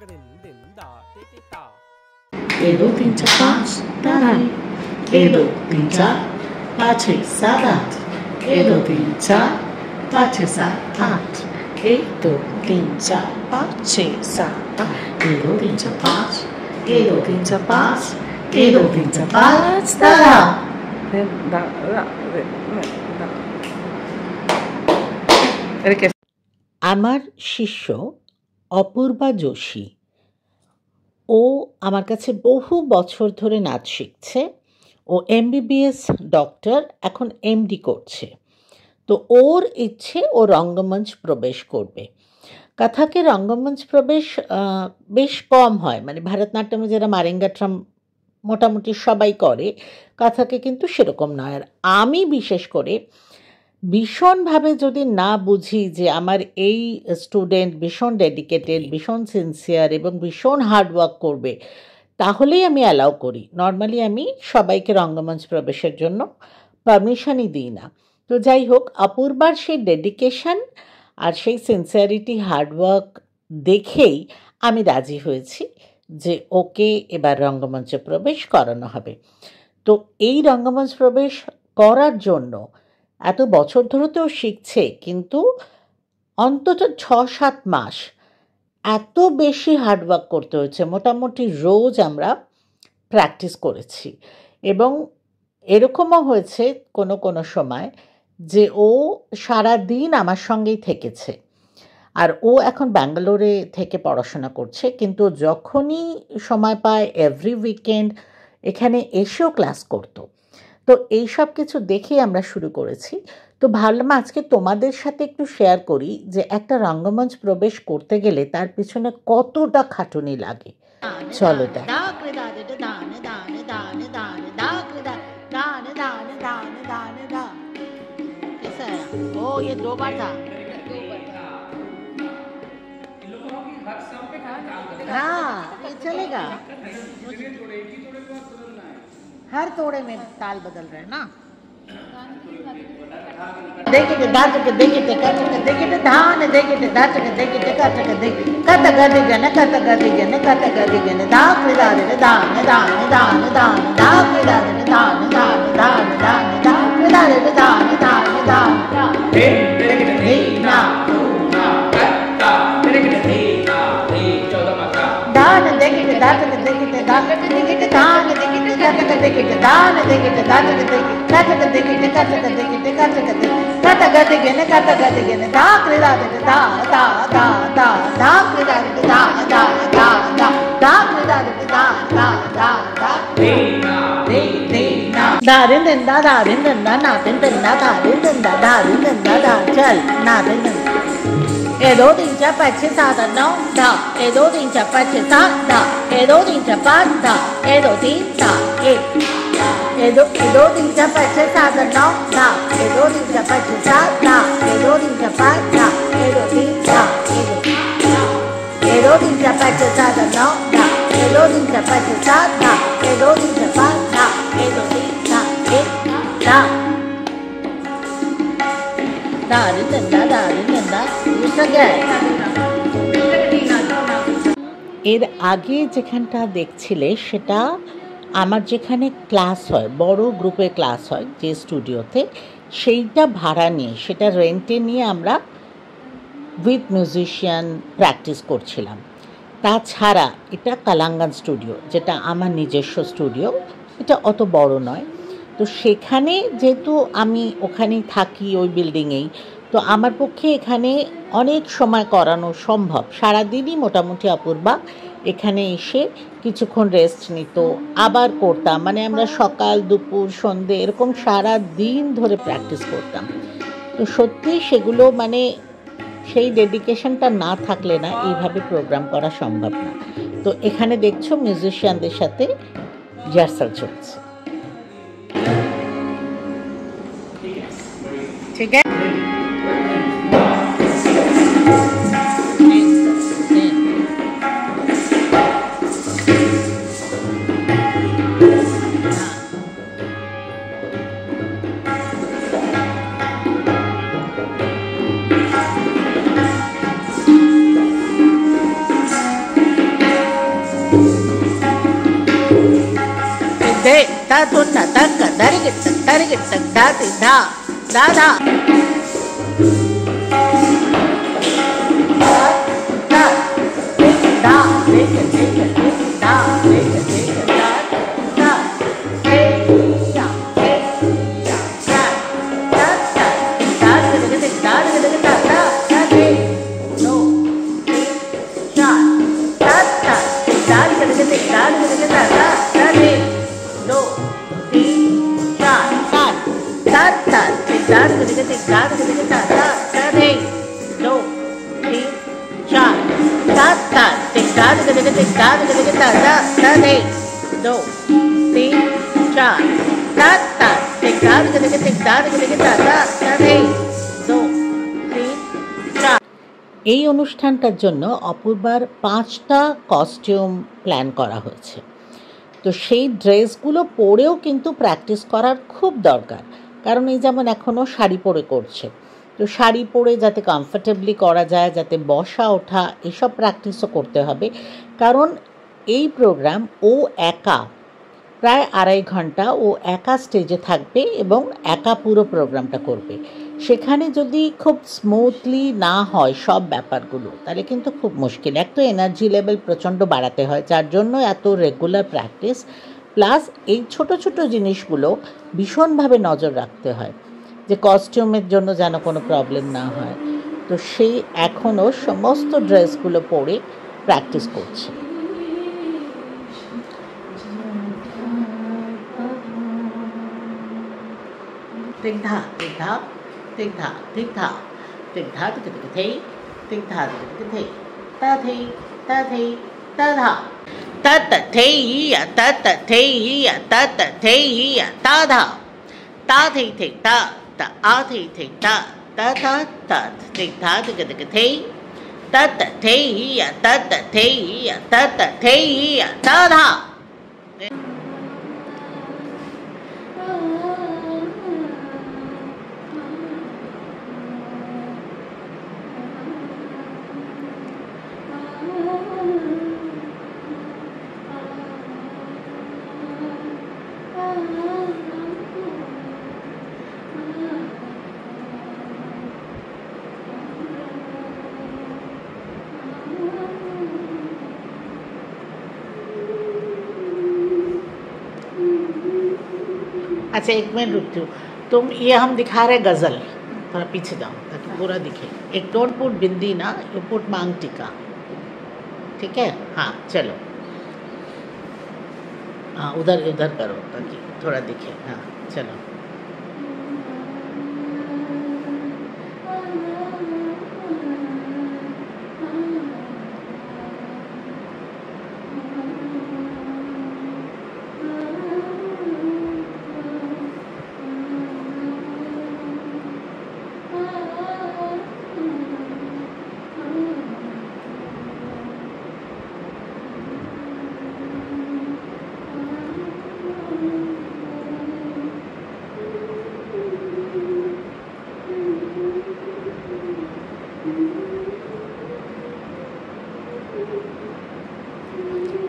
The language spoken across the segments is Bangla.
1, 2, 3, 4, 5, tarai. 1, 2, 3, 4, 5, 6, 7, 8. 1, 2, 3, 4, 5, 6, 7, 8. 1, 2, 3, 4, 5, 6, 7, 8. 1, 2, 3, 4, 5. 1, 2, 3, 4, 5. 1, 2, 3, 4, 5. Tara. আমার শিষ্য অপূর্বা যোশী, ও আমার কাছে বহু বছর ধরে নাচ শিখছে। ও MBBS ডক্টর, এখন MD করছে। তো ওর ইচ্ছে ও রঙ্গমঞ্চ প্রবেশ করবে। কথাকে রঙ্গমঞ্চ প্রবেশ বেশ কম হয়, মানে ভারতনাট্যমে যারা মারেঙ্গাট্রাম মোটামুটি সবাই করে, কথাকে কিন্তু সেরকম নয়। আর আমি বিশেষ করে ভীষণভাবে যদি না বুঝি যে আমার এই স্টুডেন্ট ভীষণ ডেডিকেটেড, ভীষণ সিনসিয়ার এবং ভীষণ হার্ডওয়ার্ক করবে, তাহলেই আমি অ্যালাউ করি। নর্মালি আমি সবাইকে রঙ্গমঞ্চ প্রবেশের জন্য পারমিশনই দিই না। তো যাই হোক, অপূর্বার সেই ডেডিকেশন আর সেই সিনসিয়ারিটি, হার্ডওয়ার্ক দেখেই আমি রাজি হয়েছি যে ওকে এবার রঙ্গমঞ্চে প্রবেশ করানো হবে। তো এই রঙ্গমঞ্চ প্রবেশ করার জন্য এত বছর ধরে তো শিখছে, কিন্তু অন্তত 6-7 মাস এত বেশি হার্ডওয়ার্ক করতে হয়েছে। মোটামুটি রোজ আমরা প্র্যাকটিস করেছি এবং এরকমও হয়েছে কোনো কোনো সময় যে ও সারা দিন আমার সঙ্গেই থেকেছে। আর ও এখন ব্যাঙ্গালোরে থেকে পড়াশোনা করছে, কিন্তু যখনই সময় পায় এভরি উইকেন্ড এখানে এসেও ক্লাস করতো। তো এই সব কিছু দেখেই আমরা শুরু করেছি। তো ভাবলাম আজকে তোমাদের সাথে একটু শেয়ার করি যে একটা রঙ্গমঞ্চ প্রবেশ করতে গেলে তার পিছনে কতটা খাটুনি লাগে। চলো দেখ। चलेगा, हर तोड़े में ताल बदल रहे हैं ना। देखिए दाच के देखिए धान देखिए दाच के देखिए कट गदी गने कट गदी गने दाक दाने दान दान दान दान दाक दाने दान दान दान दान दाक दाने दान दान दान हे ना ना कट्टा हे ना हे 14 मात्रा दान देखिए दाच के देखिए दान देखिए दान देखिए दान देखिए दान देखिए दाच के देखिए कट देखिए कट गदी गने दाक दाने दा दा दा दा दाक दाने दा दा दा दा दाक दाने दा दा दा दा हे ना हे ना दारिन दा ना दिन दा दारिन दा चल ना दिन 1, 2, 3, 4, 5, 6, 7, 8, 9, 10. 1, 2, 3, 4, 5, 6, 7, 10. 1, 2, 3, 4, 5, 10. 1, 2, 3, 4, 1. 1, 2, 3, 4, 5, 6, 7, 8, 9, 10. 1, 2, 3, 4, 5, 6, 7, 10. 1, 2, 3, 4, 5, 10. 1, 2, 3, 4, 1, 2, 3, 4, 5, 6, 7, 8, 9, 10. 1, 2, 3, 4, 5, 6, 7, 10. 1, 2, 3, 4, 5, 10. 1, 2, 3, 4, 10. এর আগে যেখানটা দেখছিলে সেটা আমার যেখানে ক্লাস হয়, বড় গ্রুপে ক্লাস হয় যে স্টুডিওতে, সেইটা ভাড়া নিয়ে, সেটা রেন্টে নিয়ে আমরা উইথ মিউজিশিয়ান প্র্যাকটিস করছিলাম। তাছাড়া এটা কালাঙ্গান স্টুডিও, যেটা আমার নিজস্ব স্টুডিও, এটা অত বড় নয়। তো সেখানে যেহেতু আমি ওখানেই থাকি ওই বিল্ডিংয়েই, তো আমার পক্ষে এখানে অনেক সময় করানো সম্ভব। সারাদিনই মোটামুটি অপূর্বা এখানে এসে কিছুক্ষণ রেস্ট নিত, আবার করতাম। মানে আমরা সকাল দুপুর সন্ধে এরকম সারা দিন ধরে প্র্যাকটিস করতাম। তো সত্যি সেগুলো মানে সেই ডেডিকেশনটা না থাকলে না এইভাবে প্রোগ্রাম করা সম্ভব না। তো এখানে দেখছো মিউজিশিয়ানদের সাথে রিহার্সাল চলছে। ঠিক আছে। ta thunna takka darigitta darigitta dati dha da dha da da deka deka da deka deka da da hey ya da da da da da da da da no da da da da da da no এই অনুষ্ঠানটার জন্য অপূর্বার 5টা কস্টিউম প্ল্যান করা হয়েছে। তো সেই ড্রেসগুলো পরেও কিন্তু প্র্যাকটিস করার খুব দরকার, কারণ এই যেমন এখনও শাড়ি পরে করছে, তো শাড়ি পরে যাতে কমফর্টেবলি করা যায়, যাতে বসা ওঠা এসব প্র্যাকটিসও করতে হবে। কারণ এই প্রোগ্রাম ও একা প্রায় 2.5 ঘন্টা ও একা স্টেজে থাকবে এবং একা পুরো প্রোগ্রামটা করবে। সেখানে যদি খুব স্মুথলি না হয় সব ব্যাপারগুলো, তাহলে কিন্তু খুব মুশকিল। এক তো এনার্জি লেভেল প্রচণ্ড বাড়াতে হয়, যার জন্য এত রেগুলার প্র্যাকটিস, প্লাস এই ছোট ছোট জিনিসগুলো ভীষণভাবে নজর রাখতে হয় যে কস্টিউমের জন্য যেন কোনো প্রবলেম না হয়। তো সেই এখনও সমস্ত ড্রেসগুলো পরে প্র্যাকটিস করছে। Tik tha, tik tha, tik tha, tik tha, tik tha, tik tik thei, tik tha, tik tik thei, ta thei, ta thei, ta tha, ta ta thei ya, ta ta thei ya, ta ta thei ya, ta tha, ta thei thei ta, ta a thei thei ta, ta tha ta, tik tha, tik tik thei, ta ta thei ya, ta ta thei ya, ta ta thei ya, ta tha. अच्छा, 1 मिनट रुकती हूँ। तुम ये हम दिखा रहे गज़ल, थोड़ा पीछे जाओ ताकि पूरा दिखे। एक डोंट पुट बिंदी ना, यू पुट मांग टीका, ठीक है? हाँ चलो, हाँ उधर उधर करो ताकि थोड़ा दिखे। हाँ चलो।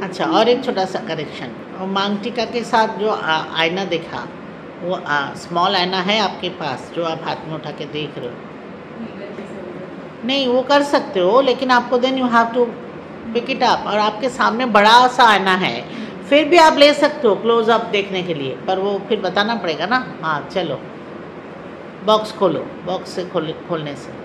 अच्छा, और एक छोटा सा करेक्शन, और मांग टीका के साथ जो आईना देखा, वो स्मॉल आईना है आपके पास जो आप हाथ में उठा के देख रहे हो? नहीं, वो कर सकते हो, लेकिन आपको then you have to pick it up, और आपके सामने बड़ा सा आईना है, फिर भी आप ले सकते हो क्लोज अप देखने के लिए, पर वो फिर बताना पड़ेगा ना। हाँ चलो, बॉक्स खोलो, बॉक्स से खोलने से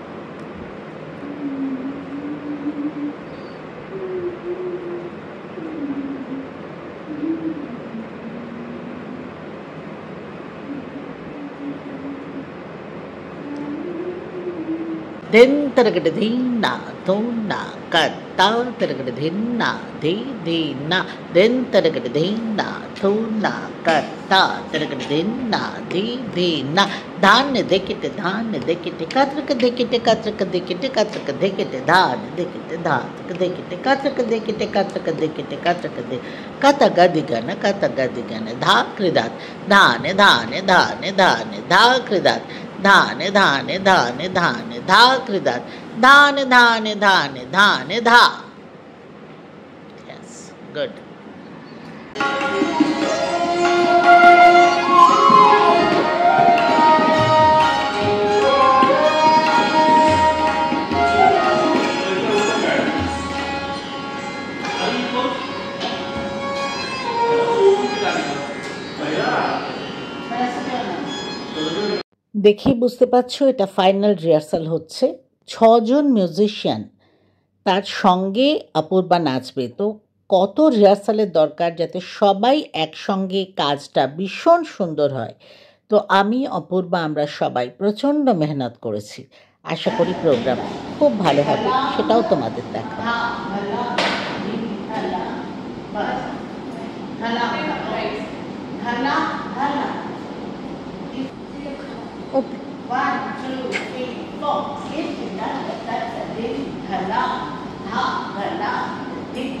दिन तरगड धीना धूना कत्ता तरगड धीना धी धीना, दिन तरगड धीना धूना कत्ता तरगड धीना धी धीना, धान्य देखिटे कत्रक देखिटे कत्रक देखिटे कत्रक देखिटे धान देखिटे धातक देखिटे कत्रक देखिटे कत्रक देखिटे कत्रक दे कत गदिगन धाकृदात धाने धाने धाने धाने धाकृदात धाने धाने धाने धाने धाकृदात धाने धाने धाने धाने धा। Yes, good. দেখেই বুঝতে পারছো এটা ফাইনাল রিহার্সাল হচ্ছে। 6জন মিউজিশিয়ান তার সঙ্গে অপূর্বা নাচবে। তো কত রিহার্সালের দরকার যাতে সবাই একসঙ্গে কাজটা ভীষণ সুন্দর হয়। তো আমি অপূর্বা আমরা সবাই প্রচণ্ড মেহনত করেছি। আশা করি প্রোগ্রাম খুব ভালো হবে, সেটাও তোমাদের দেখাবো। ওকে, 1, 2, 3, 4. If you know that, that's a big hala, ha, hala, big